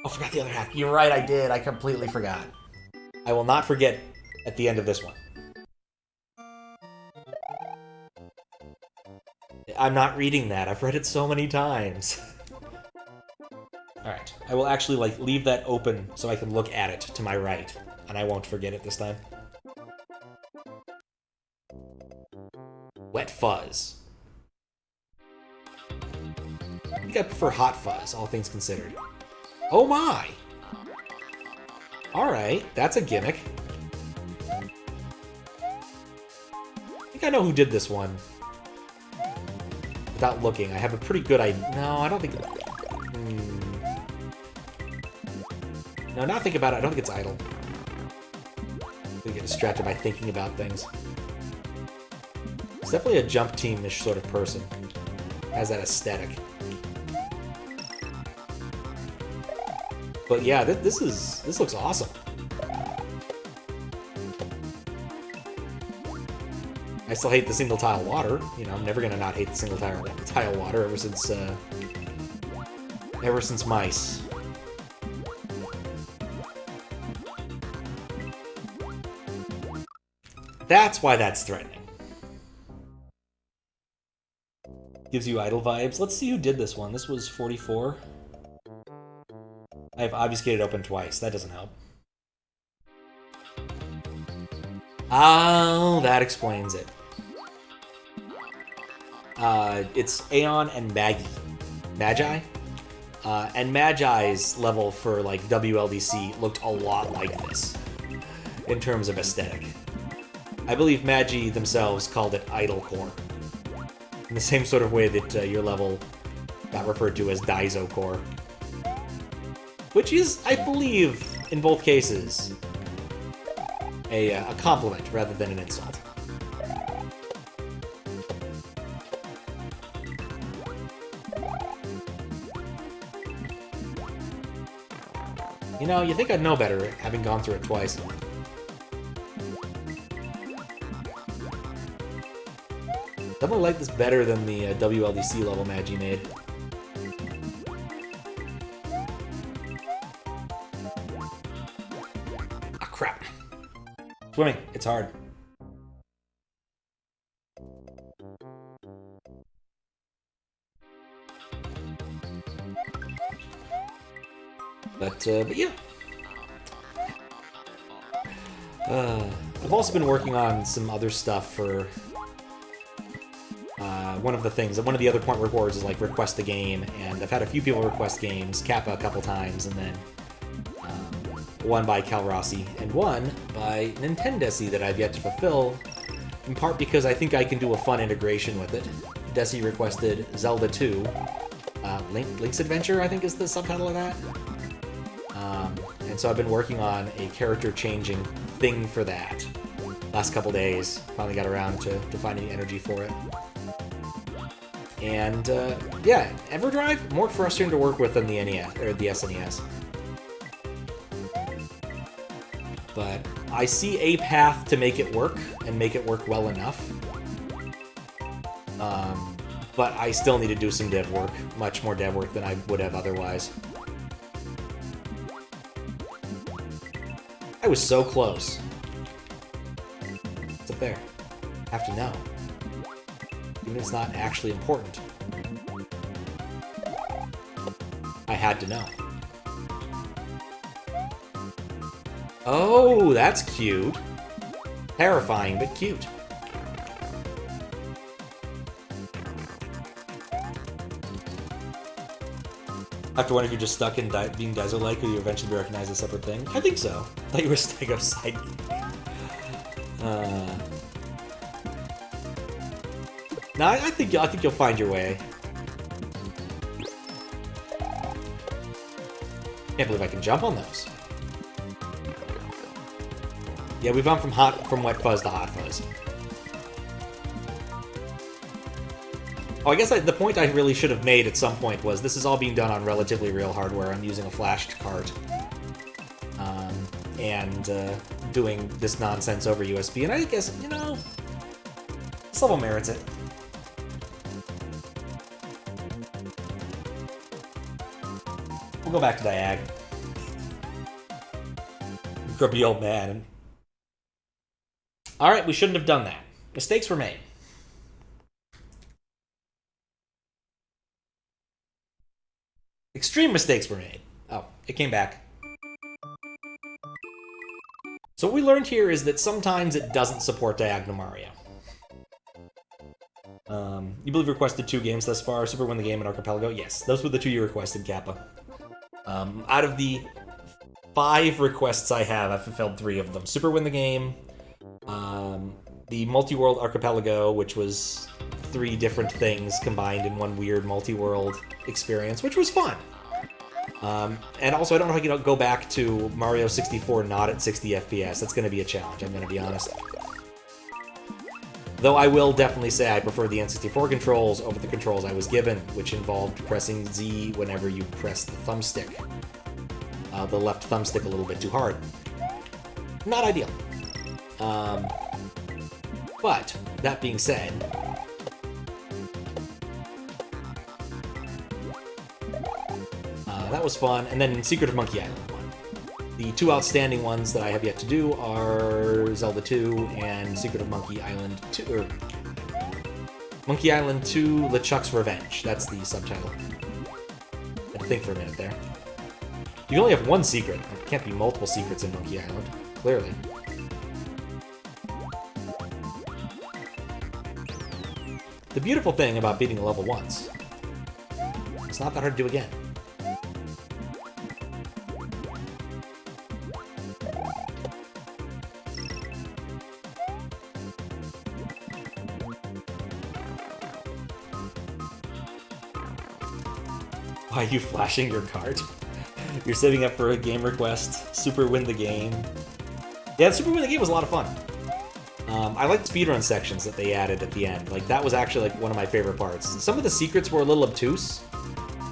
Oh, I forgot the other hack. You're right, I did. I completely forgot. I will not forget at the end of this one. I'm not reading that. I've read it so many times. Alright. I will actually, like, leave that open so I can look at it to my right. And I won't forget it this time. Wet Fuzz. I think I prefer Hot Fuzz, all things considered. Oh my! Alright, that's a gimmick. I think I know who did this one. Without looking, I have a pretty good idea. No, I don't think... No, now think about it, I don't think it's idle. We get distracted by thinking about things. It's definitely a jump team-ish sort of person. Has that aesthetic. But yeah, this looks awesome. I still hate the single tile water. You know, I'm never gonna not hate the single tile water ever since mice. That's why that's threatening. Gives you idle vibes. Let's see who did this one. This was 44. I have obfuscated open twice. That doesn't help. Oh, that explains it. It's Aeon and Magi. And Magi's level for, like, WLDC looked a lot like this in terms of aesthetic. I believe Magi themselves called it Idle Core. In the same sort of way that your level got referred to as Daiso Core. Which is, I believe, in both cases, a compliment rather than an insult. You know, you think I'd know better, having gone through it twice. Definitely like this better than the WLDC level Magi made. Ah, crap. Swimming, it's hard. But yeah. I've also been working on some other stuff for one of the things. One of the other point rewards is like request a game, and I've had a few people request games, Kappa a couple times, and then one by Calrossi and one by Nintendesi that I've yet to fulfill, in part because I think I can do a fun integration with it. Desi requested Zelda 2, Link's Adventure, I think is the subtitle of that. And so I've been working on a character-changing thing for that. Last couple days, finally got around to finding energy for it. And, yeah, EverDrive, more frustrating to work with than the NES, or the SNES. But I see a path to make it work, and make it work well enough. But I still need to do some dev work, much more dev work than I would have otherwise. I was so close. It's up there. Have to know. Even if it's not actually important. I had to know. Oh, that's cute. Terrifying, but cute. After one of you just stuck in being Daiso-like, will you eventually be recognized as a separate thing? I think so. I thought you were a Stego side. No, I think you'll find your way. Can't believe I can jump on those. Yeah, we've gone from Wet Fuzz to Hot Fuzz. Oh, I guess the point I really should have made at some point was this is all being done on relatively real hardware. I'm using a flash card. And doing this nonsense over USB. And I guess, you know, this level merits it. We'll go back to Diag. Grumpy old man. Alright, we shouldn't have done that. Mistakes were made. Extreme mistakes were made. Oh, it came back. So what we learned here is that sometimes it doesn't support Diagonal Mario. You believe you requested 2 games thus far, Super Win the Game and Archipelago? Yes, those were the 2 you requested, Kappa. Out of the 5 requests I have, I've fulfilled 3 of them. Super Win the Game, the Multi-World Archipelago, which was 3 different things combined in one weird multi-world experience, which was fun. And also, I don't know if I can go back to Mario 64 not at 60 FPS. That's going to be a challenge, I'm going to be honest. Though I will definitely say I prefer the N64 controls over the controls I was given, which involved pressing Z whenever you press the thumbstick. The left thumbstick a little bit too hard. Not ideal. But, that being said, that was fun. And then Secret of Monkey Island won. The 2 outstanding ones that I have yet to do are Zelda 2 and Secret of Monkey Island 2, or Monkey Island 2 LeChuck's Revenge. That's the subtitle. I had to think for a minute there. You can only have 1 secret. There can't be multiple secrets in Monkey Island, clearly. The beautiful thing about beating a level once, it's not that hard to do again. Why are you flashing your card? You're saving up for a game request. Super Win the Game. Yeah, Super Win the Game was a lot of fun. I liked speedrun sections that they added at the end. Like, that was actually like one of my favorite parts. Some of the secrets were a little obtuse,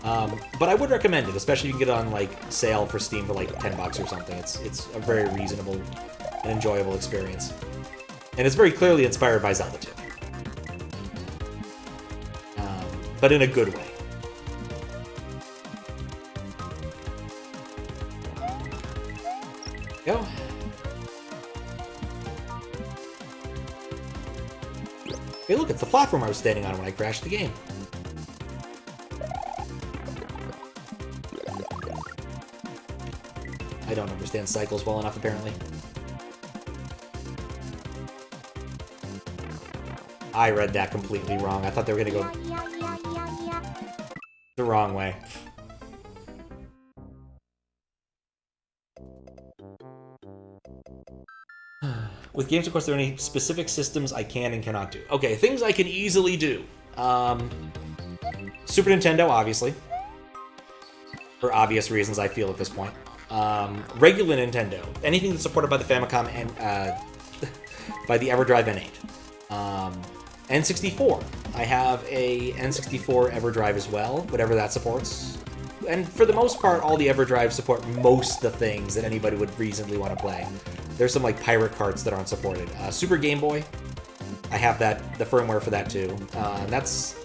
but I would recommend it, especially if you can get it on like sale for Steam for like $10 or something. It's a very reasonable and enjoyable experience, and it's very clearly inspired by Zelda 2, but in a good way. Go. Hey, look, it's the platform I was standing on when I crashed the game. I don't understand cycles well enough, apparently. I read that completely wrong. I thought they were going to go the wrong way. With games, of course, there are any specific systems I can and cannot do. Okay, things I can easily do. Super Nintendo, obviously. For obvious reasons, I feel, at this point. Regular Nintendo. Anything that's supported by the Famicom and by the EverDrive N8. N64. I have a N64 EverDrive as well, whatever that supports. And for the most part, all the EverDrives support most of the things that anybody would reasonably want to play. There's some like pirate carts that aren't supported. Super Game Boy, I have that, the firmware for that too. That's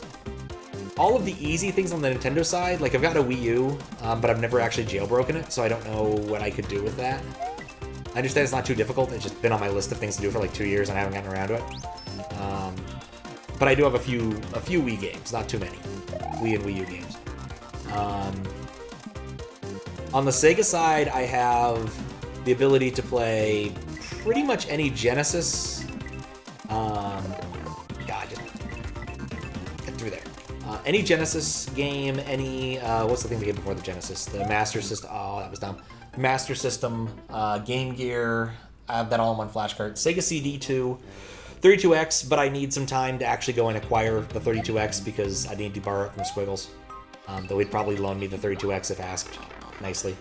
all of the easy things on the Nintendo side. Like, I've got a Wii U, but I've never actually jailbroken it, so I don't know what I could do with that. I understand it's not too difficult. It's just been on my list of things to do for like 2 years and I haven't gotten around to it. But I do have a few Wii games, not too many. Wii and Wii U games. On the Sega side, I have the ability to play pretty much any Genesis. God, just get through there. Any Genesis game, any what's the thing we get before the Genesis? The Master System. Oh, that was dumb. Master System, Game Gear. I have that all in one flash card. Sega CD2, 32X, but I need some time to actually go and acquire the 32X because I need to borrow it from Squiggles. Though he'd probably loan me the 32X if asked nicely.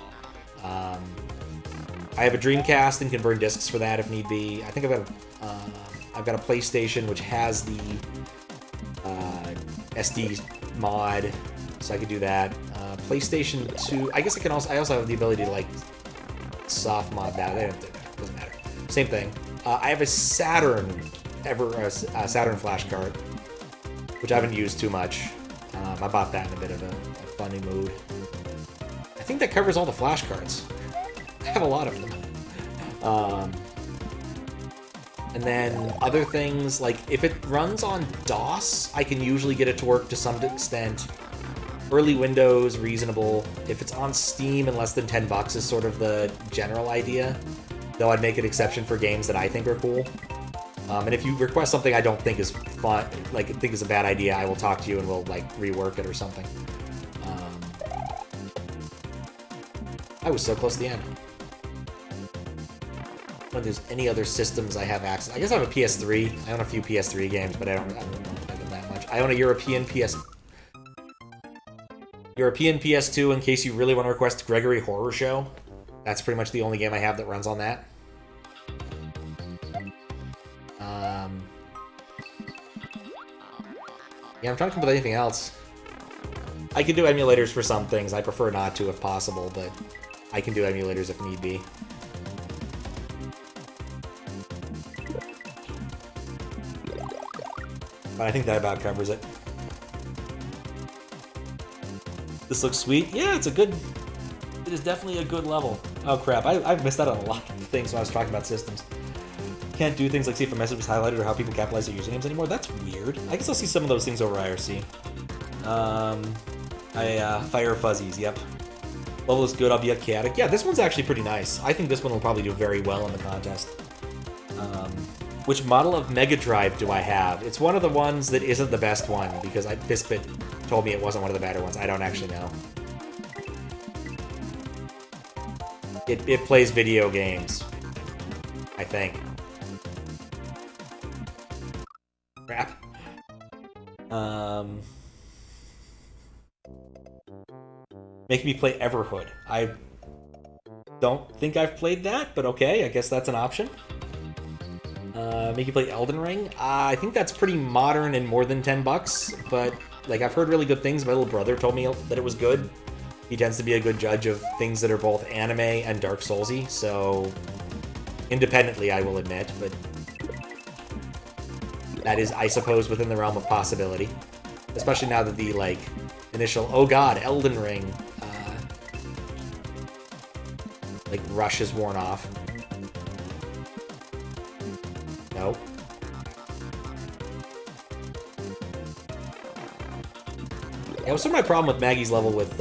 I have a Dreamcast and can burn discs for that if need be. I think I've got a PlayStation which has the SD mod, so I could do that. PlayStation 2. I guess I also have the ability to like soft mod that. Doesn't matter. Same thing. I have a Saturn Saturn flash card, which I haven't used too much. I bought that in a bit of a funny mood. I think that covers all the flash cards. I have a lot of them. Um, and then other things, like if it runs on DOS, I can usually get it to work to some extent. Early Windows, reasonable. If it's on Steam and less than $10 is sort of the general idea. Though I'd make an exception for games that I think are cool. And if you request something I don't think is fun, like think is a bad idea, I will talk to you and we'll like rework it or something. I was so close to the end. I don't know if there's any other systems I have access. I guess I have a PS3. I own a few PS3 games, but I don't know them that much. I own a European PS2 in case you really want to request Gregory Horror Show. That's pretty much the only game I have that runs on that. Yeah, I'm trying to come up with anything else. I can do emulators for some things. I prefer not to if possible, but I can do emulators if need be. But I think that about covers it. This looks sweet. Yeah, it's a good... It is definitely a good level. Oh crap, I've missed out on a lot of things when I was talking about systems. Can't do things like see if a message was highlighted or how people capitalize their usernames anymore. That's weird. I guess I'll see some of those things over IRC. Fire Fuzzies, yep. Level is good, I'll be a chaotic. Yeah, this one's actually pretty nice. I think this one will probably do very well in the contest. Which model of Mega Drive do I have? It's one of the ones that isn't the best one, because Fistbit told me it wasn't one of the better ones. I don't actually know. It plays video games, I think. Crap. Make me play Everhood. I don't think I've played that, but okay, I guess that's an option. Make you play Elden Ring. I think that's pretty modern and more than $10, but like I've heard really good things. My little brother told me that it was good. He tends to be a good judge of things that are both anime and Dark Soulsy, so independently I will admit, but that is, I suppose, within the realm of possibility. Especially now that the, like, initial, oh god, Elden Ring, like, rush is worn off. No. Yeah, well, sort of my problem with Maggie's level with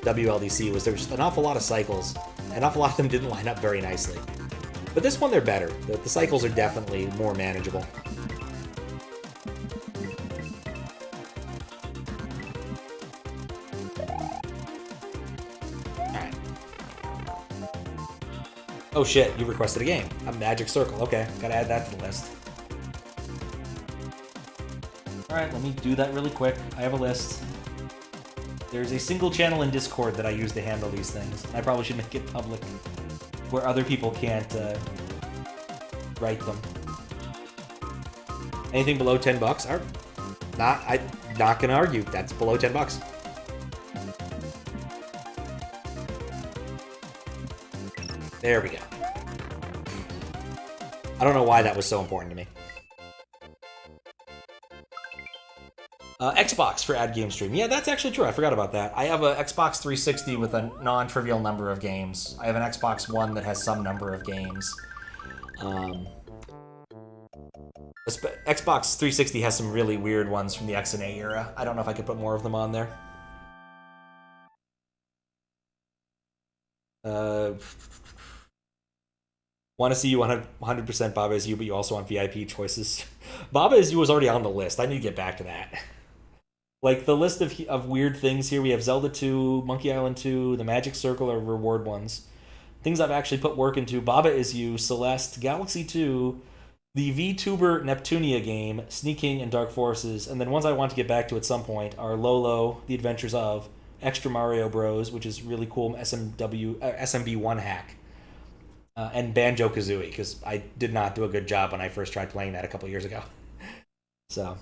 WLDC was there was an awful lot of cycles. An awful lot of them didn't line up very nicely. But this one, they're better. The cycles are definitely more manageable. Alright. Oh shit, you requested a game. A Magic Circle. Okay, gotta add that to the list. Alright, let me do that really quick. I have a list. There's a single channel in Discord that I use to handle these things. I probably should make it public, where other people can't write them. Anything below $10 are I'm not gonna argue. That's below $10. There we go. I don't know why that was so important to me. Xbox for ad game stream. Yeah, that's actually true. I forgot about that. I have a Xbox 360 with a non-trivial number of games. I have an Xbox One that has some number of games. Xbox 360 has some really weird ones from the X and A era. I don't know if I could put more of them on there. Want to see you 100% Baba Is You, but you also want VIP choices. Baba Is You was already on the list. I need to get back to that. Like, the list of weird things here, we have Zelda 2, Monkey Island 2, the Magic Circle are reward ones. Things I've actually put work into, Baba Is You, Celeste, Galaxy 2, the VTuber Neptunia game, Sneaking, and Dark Forces, and then ones I want to get back to at some point are Lolo, The Adventures of, Extra Mario Bros., which is really cool, SMB1 hack, and Banjo-Kazooie, because I did not do a good job when I first tried playing that a couple years ago. So...